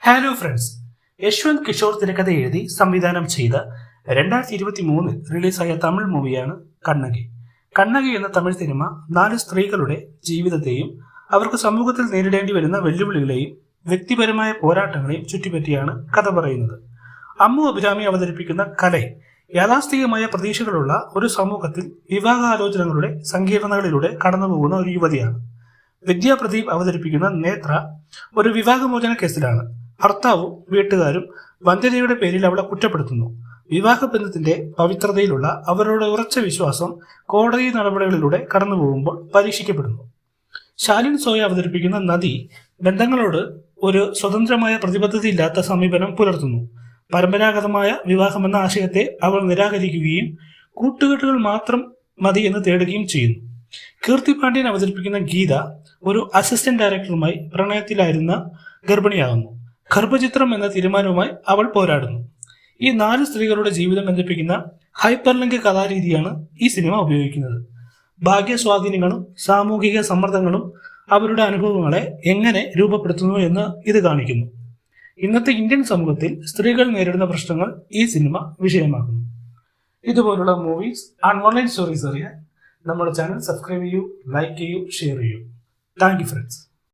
Hello friends, Yashwant Kishore തിരക്കഥ എഴുതി സംവിധാനം ചെയ്ത 2023 റിലീസായ തമിഴ് മൂവിയാണ് കണ്ണകി. കണ്ണകി എന്ന തമിഴ് സിനിമ 4 സ്ത്രീകളുടെ ജീവിതത്തെയും അവർക്ക് സമൂഹത്തിൽ നേരിടേണ്ടി വരുന്ന വെല്ലുവിളികളെയും വ്യക്തിപരമായ പോരാട്ടങ്ങളെയും ചുറ്റിപ്പറ്റിയാണ് കഥ പറയുന്നത്. അമ്മു അഭിരാമി അവതരിപ്പിക്കുന്ന കലൈ യാഥാസ്ഥികമായ പ്രതീക്ഷകളുള്ള ഒരു സമൂഹത്തിൽ വിവാഹാലോചനകളുടെ സങ്കീർണതകളിലൂടെ കടന്നുപോകുന്ന ഒരു യുവതിയാണ്. വിദ്യാ പ്രദീപ് അവതരിപ്പിക്കുന്ന നേത്ര ഒരു വിവാഹമോചന കേസിലാണ്. ഭർത്താവും വീട്ടുകാരും വന്ധ്യതയുടെ പേരിൽ അവളെ കുറ്റപ്പെടുത്തുന്നു. വിവാഹബന്ധത്തിന്റെ പവിത്രതയിലുള്ള അവരുടെ ഉറച്ച വിശ്വാസം കോടതി നടപടികളിലൂടെ കടന്നുപോകുമ്പോൾ പരീക്ഷിക്കപ്പെടുന്നു. ശാലിൻ സോയ അവതരിപ്പിക്കുന്ന നദി ബന്ധങ്ങളോട് ഒരു സ്വതന്ത്രമായ പ്രതിബദ്ധതയില്ലാത്ത സമീപനം പുലർത്തുന്നു. പരമ്പരാഗതമായ വിവാഹമെന്ന ആശയത്തെ അവൾ നിരാകരിക്കുകയും കൂട്ടുകെട്ടുകൾ മാത്രം മതി എന്ന് തേടുകയും ചെയ്യുന്നു. കീർത്തി പാണ്ഡ്യൻ അവതരിപ്പിക്കുന്ന ഗീത ഒരു അസിസ്റ്റന്റ് ഡയറക്ടറുമായി പ്രണയത്തിലായിരുന്ന ഗർഭിണിയാകുന്നു. ഗർഭചിത്രം എന്ന തീരുമാനവുമായി അവൾ പോരാടുന്നു. ഈ 4 സ്ത്രീകളുടെ ജീവിതം ബന്ധിപ്പിക്കുന്ന ഹൈപ്പർലിങ്ക് കഥാരീതിയാണ് ഈ സിനിമ ഉപയോഗിക്കുന്നത്. ഭാഗ്യസ്വാധീനങ്ങളും സാമൂഹിക സമ്മർദ്ദങ്ങളും അവരുടെ അനുഭവങ്ങളെ എങ്ങനെ രൂപപ്പെടുത്തുന്നു എന്ന് ഇത് കാണിക്കുന്നു. ഇന്നത്തെ ഇന്ത്യൻ സമൂഹത്തിൽ സ്ത്രീകൾ നേരിടുന്ന പ്രശ്നങ്ങൾ ഈ സിനിമ വിഷയമാക്കുന്നു. ഇതുപോലുള്ള മൂവീസ് ആൻഡ് ഓൺലൈൻ സ്റ്റോറീസ് അറിയാൻ നമ്മുടെ ചാനൽ സബ്സ്ക്രൈബ് ചെയ്യൂ, ലൈക്ക് ചെയ്യൂ, ഷെയർ ചെയ്യൂ. Thank you friends.